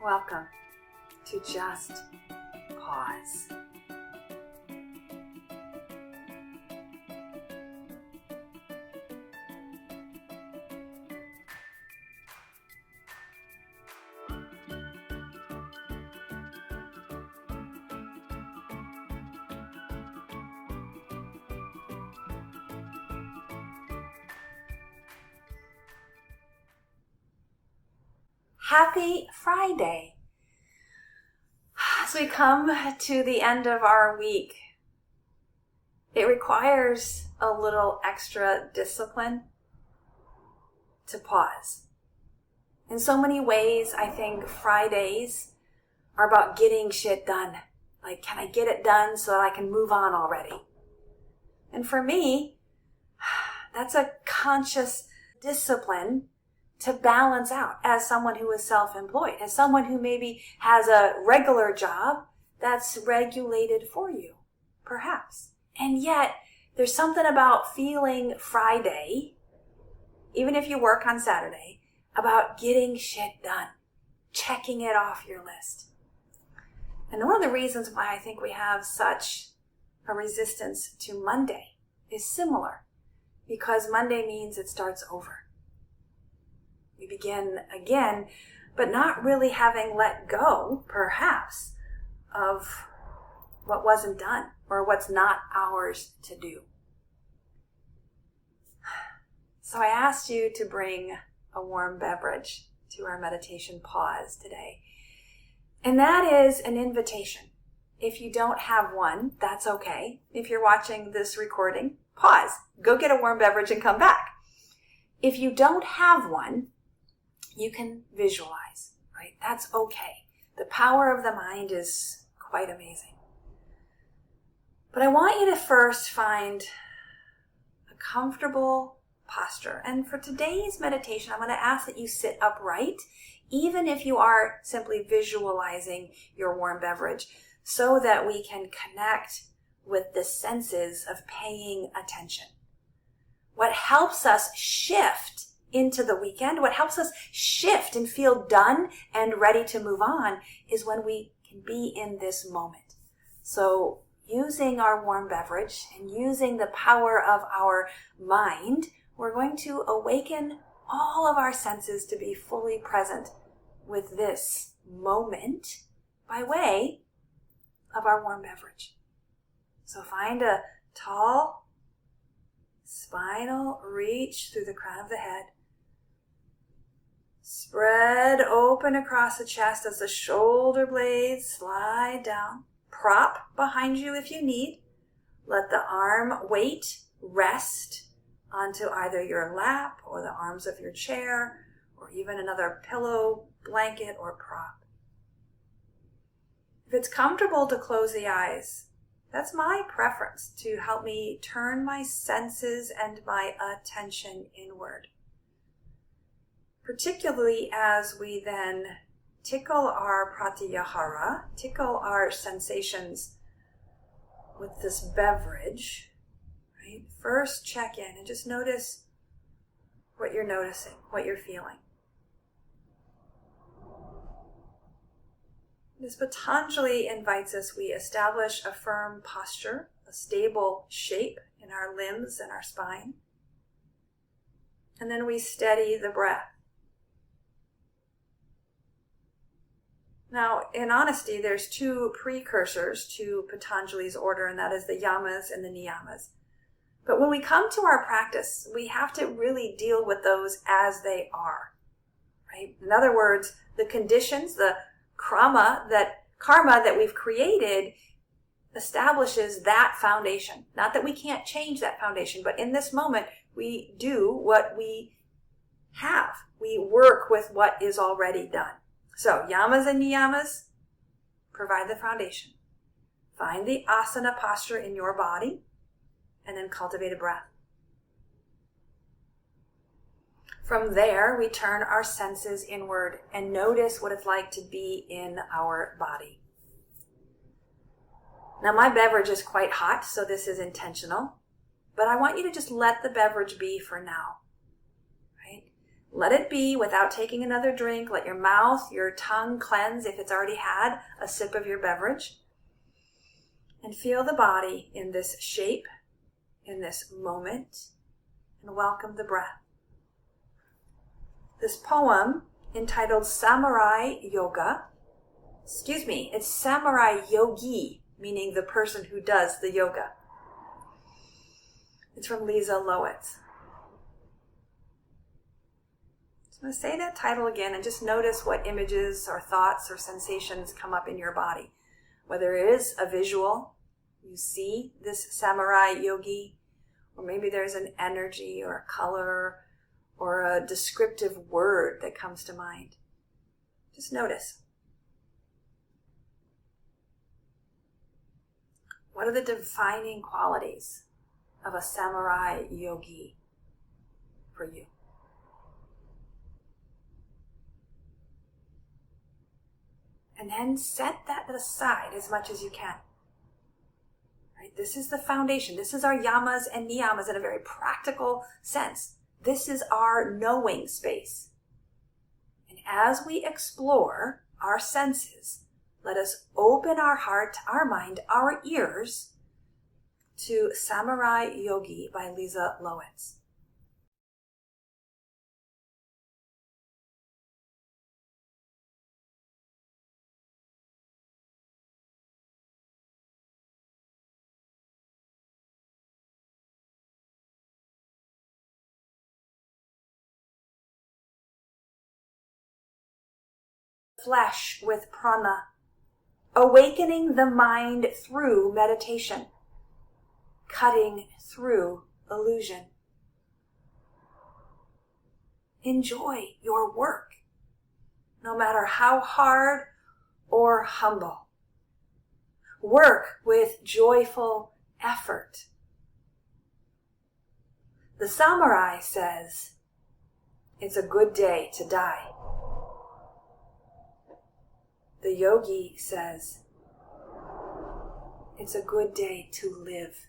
Welcome to Just Pause. Happy Friday. As we come to the end of our week, it requires a little extra discipline to pause. In so many ways, I think Fridays are about getting shit done. Like, can I get it done so that I can move on already? And for me, that's a conscious discipline to balance out as someone who is self-employed, as someone who maybe has a regular job that's regulated for you, perhaps. And yet, there's something about feeling Friday, even if you work on Saturday, about getting shit done, checking it off your list. And one of the reasons why I think we have such a resistance to Monday is similar, because Monday means it starts over. We begin again, but not really having let go, perhaps, of what wasn't done or what's not ours to do. So I asked you to bring a warm beverage to our meditation pause today. And that is an invitation. If you don't have one, that's okay. If you're watching this recording, pause. Go get a warm beverage and come back. If you don't have one, you can visualize, right? That's okay. The power of the mind is quite amazing. But I want you to first find a comfortable posture. And for today's meditation, I'm going to ask that you sit upright, even if you are simply visualizing your warm beverage, so that we can connect with the senses of paying attention. What helps us shift into the weekend, what helps us shift and feel done and ready to move on is when we can be in this moment. So using our warm beverage and using the power of our mind, we're going to awaken all of our senses to be fully present with this moment by way of our warm beverage. So find a tall spinal reach through the crown of the head. Spread open across the chest as the shoulder blades slide down. Prop behind you if you need. Let the arm weight rest onto either your lap or the arms of your chair or even another pillow, blanket, or prop. If it's comfortable to close the eyes, that's my preference to help me turn my senses and my attention inward. Particularly as we then tickle our pratyahara, tickle our sensations with this beverage, right? First check in and just notice what you're noticing, what you're feeling. This Patanjali invites us, we establish a firm posture, a stable shape in our limbs and our spine. And then we steady the breath. Now, in honesty, there's two precursors to Patanjali's order, and that is the yamas and the niyamas. But when we come to our practice, we have to really deal with those as they are, right? In other words, the conditions, the karma that we've created establishes that foundation. Not that we can't change that foundation, but in this moment, we do what we have. We work with what is already done. So, yamas and niyamas provide the foundation. Find the asana posture in your body, and then cultivate a breath. From there, we turn our senses inward and notice what it's like to be in our body. Now, my beverage is quite hot, so this is intentional, but I want you to just let the beverage be for now, right? Let it be without taking another drink. Let your mouth, your tongue cleanse if it's already had a sip of your beverage. And feel the body in this shape, in this moment, and welcome the breath. This poem, entitled Samurai Yoga, it's Samurai Yogi, meaning the person who does the yoga. It's from Lisa Lowitz. So I'm going to say that title again and just notice what images or thoughts or sensations come up in your body. Whether it is a visual, you see this samurai yogi, or maybe there's an energy or a color or a descriptive word that comes to mind. Just notice. What are the defining qualities of a samurai yogi for you? And then set that aside as much as you can. Right? This is the foundation. This is our yamas and niyamas in a very practical sense. This is our knowing space. And as we explore our senses, let us open our heart, our mind, our ears to Samurai Yogi by Lisa Lowitz. Flesh with prana, awakening the mind through meditation, cutting through illusion. Enjoy your work, no matter how hard or humble. Work with joyful effort. The samurai says, it's a good day to die. The yogi says, it's a good day to live.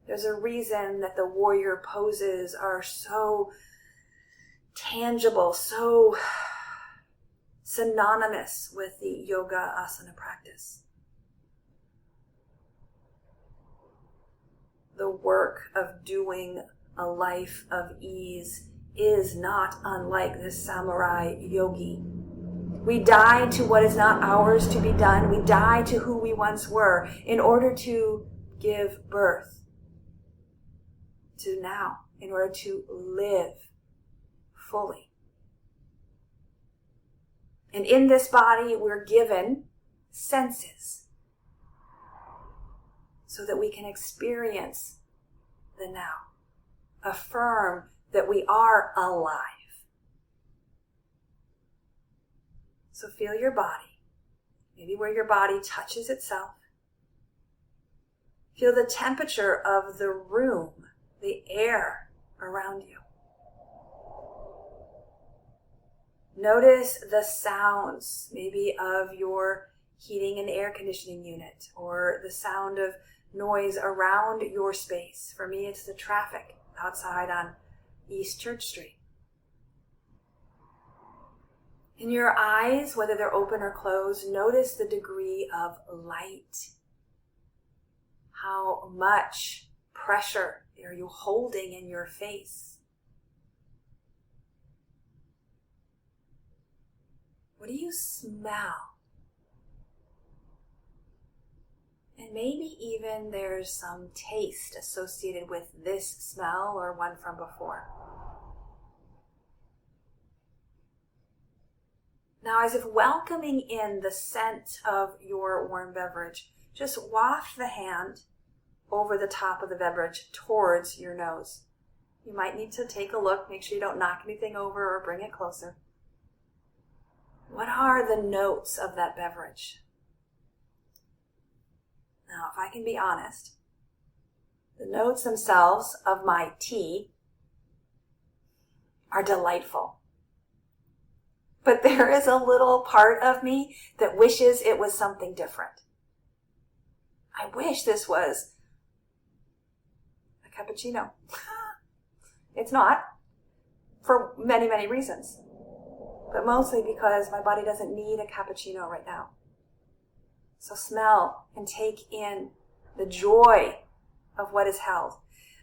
There's a reason that the warrior poses are so tangible, so synonymous with the yoga asana practice. The work of doing a life of ease is not unlike this samurai yogi. We die to what is not ours to be done. We die to who we once were in order to give birth to now, in order to live fully. And in this body, we're given senses so that we can experience the now. Affirm that we are alive. So feel your body, maybe where your body touches itself. Feel the temperature of the room, the air around you. Notice the sounds, maybe of your heating and air conditioning unit, or the sound of noise around your space. For me, it's the traffic outside on East Church Street. In your eyes, whether they're open or closed, notice the degree of light. How much pressure are you holding in your face? What do you smell? And maybe even there's some taste associated with this smell or one from before. Now, as if welcoming in the scent of your warm beverage, just waft the hand over the top of the beverage towards your nose. You might need to take a look, make sure you don't knock anything over or bring it closer. What are the notes of that beverage? Now, if I can be honest, the notes themselves of my tea are delightful. but there is a little part of me that wishes it was something different. I wish this was a cappuccino. It's not, for many, many reasons, but mostly because my body doesn't need a cappuccino right now. So smell and take in the joy of what is held.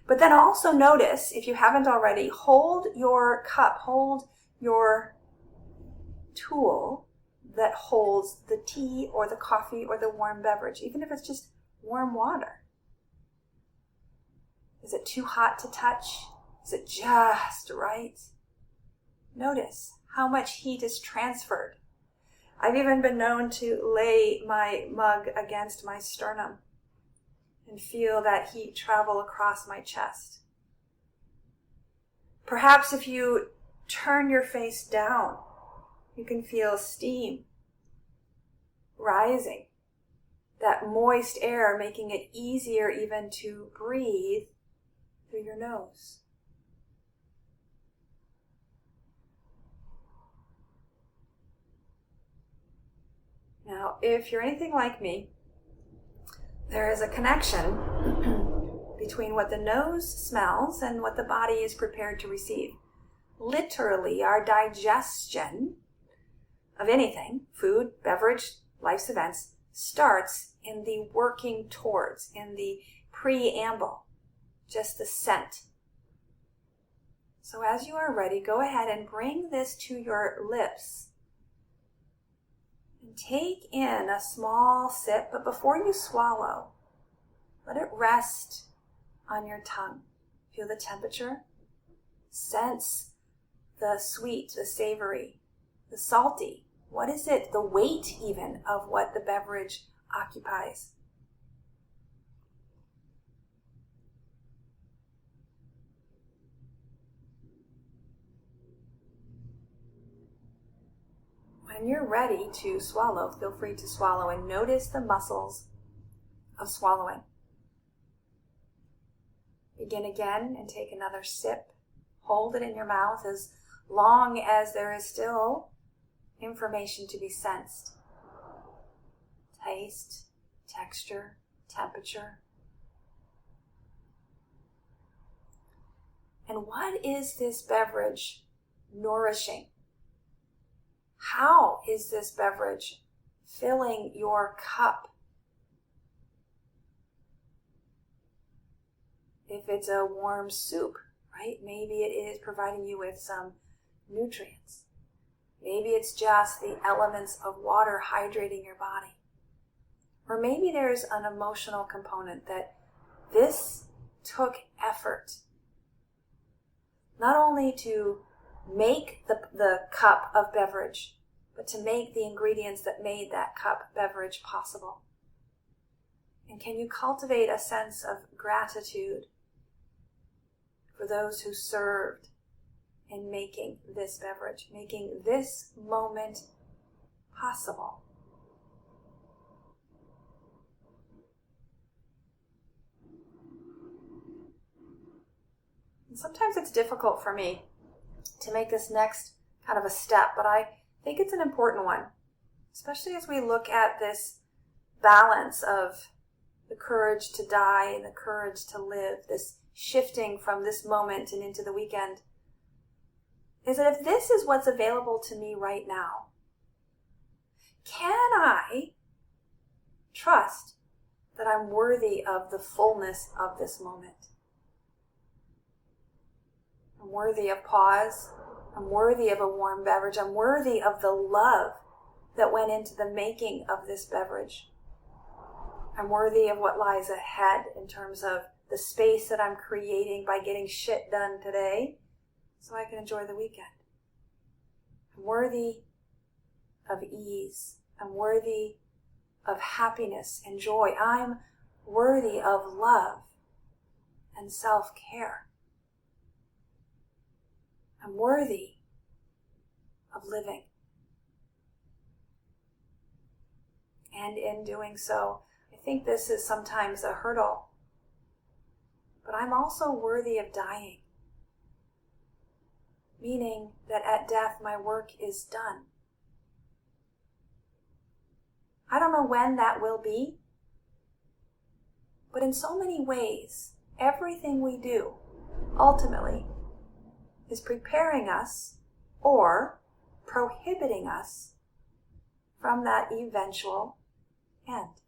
But then also notice, if you haven't already, hold your cup, hold your tool that holds the tea or the coffee or the warm beverage, even if it's just warm water. Is it too hot to touch? Is it just right? Notice how much heat is transferred. I've even been known to lay my mug against my sternum and feel that heat travel across my chest. Perhaps if you turn your face down, you can feel steam rising, that moist air making it easier even to breathe through your nose. Now, if you're anything like me, there is a connection between what the nose smells and what the body is prepared to receive. Literally, our digestion of anything, food, beverage, life's events, starts in the working towards, in the preamble, just the scent. So as you are ready, go ahead and bring this to your lips. And take in a small sip, but before you swallow, let it rest on your tongue. Feel the temperature. Sense the sweet, the savory, the salty. What is it? The weight even of what the beverage occupies. When you're ready to swallow, feel free to swallow and notice the muscles of swallowing. Begin again and take another sip. Hold it in your mouth as long as there is still information to be sensed. Taste, texture, temperature. And what is this beverage nourishing? How is this beverage filling your cup? If it's a warm soup, right? Maybe it is providing you with some nutrients. Maybe it's just the elements of water hydrating your body. Or maybe there's an emotional component that this took effort. Not only to make the cup of beverage, but to make the ingredients that made that cup beverage possible. And can you cultivate a sense of gratitude for those who served in making this beverage, making this moment possible? And sometimes it's difficult for me to make this next kind of a step, but I think it's an important one, especially as we look at this balance of the courage to die and the courage to live, this shifting from this moment and into the weekend, is that if this is what's available to me right now, can I trust that I'm worthy of the fullness of this moment? I'm worthy of pause. I'm worthy of a warm beverage. I'm worthy of the love that went into the making of this beverage. I'm worthy of what lies ahead in terms of the space that I'm creating by getting shit done today so I can enjoy the weekend. I'm worthy of ease. I'm worthy of happiness and joy. I'm worthy of love and self-care. I'm worthy of living. And in doing so, I think this is sometimes a hurdle. But I'm also worthy of dying. Meaning that at death my work is done. I don't know when that will be, but in so many ways, everything we do ultimately is preparing us or prohibiting us from that eventual end,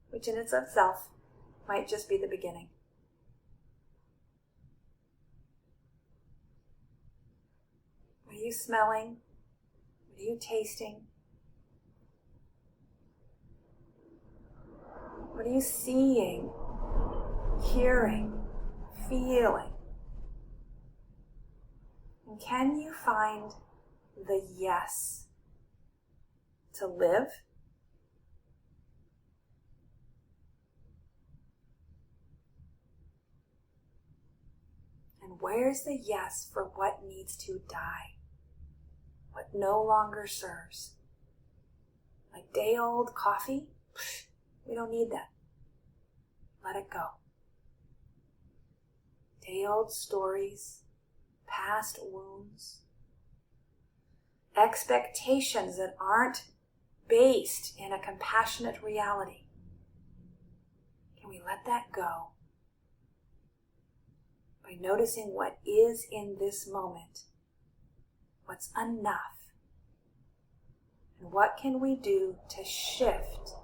which in itself might just be the beginning. What are you smelling? What are you tasting? What are you seeing, hearing, feeling? And can you find the yes to live? And where's the yes for what needs to die? What no longer serves? Like day-old coffee? We don't need that. Let it go. Day-old stories, past wounds, expectations that aren't based in a compassionate reality. Can we let that go by noticing what is in this moment? What's enough? And what can we do to shift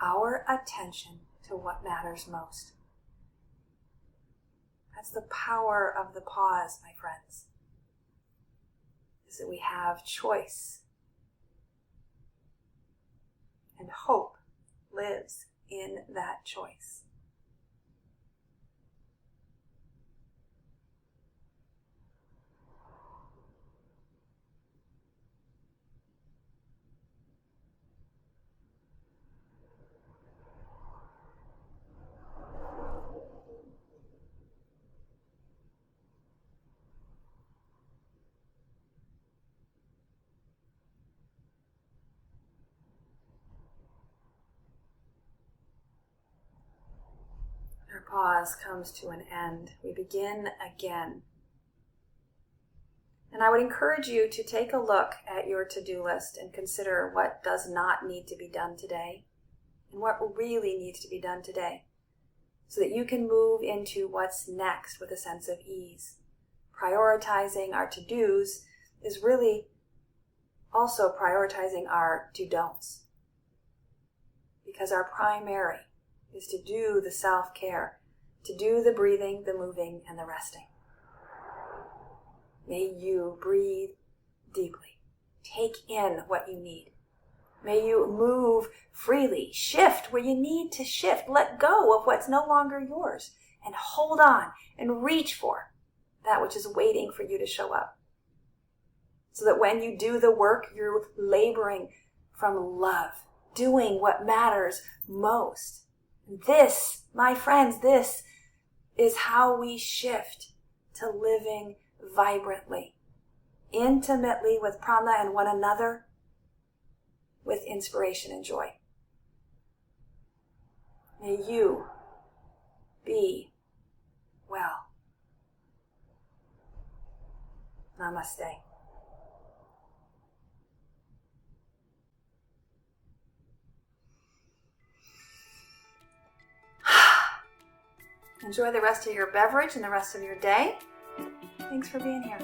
our attention to what matters most? That's the power of the pause, my friends, is that we have choice. And hope lives in that choice. Our pause comes to an end. We begin again. And I would encourage you to take a look at your to-do list and consider what does not need to be done today and what really needs to be done today, so that you can move into what's next with a sense of ease. Prioritizing our to-dos is really also prioritizing our do-don'ts, because our primary is to do the self-care, to do the breathing, the moving, and the resting. May you breathe deeply. Take in what you need. May you move freely. Shift where you need to shift. Let go of what's no longer yours. And hold on and reach for that which is waiting for you to show up. So that when you do the work, you're laboring from love, doing what matters most. This, my friends, this is how we shift to living vibrantly, intimately with prana and one another, with inspiration and joy. May you be well. Namaste. Enjoy the rest of your beverage and the rest of your day. Thanks for being here.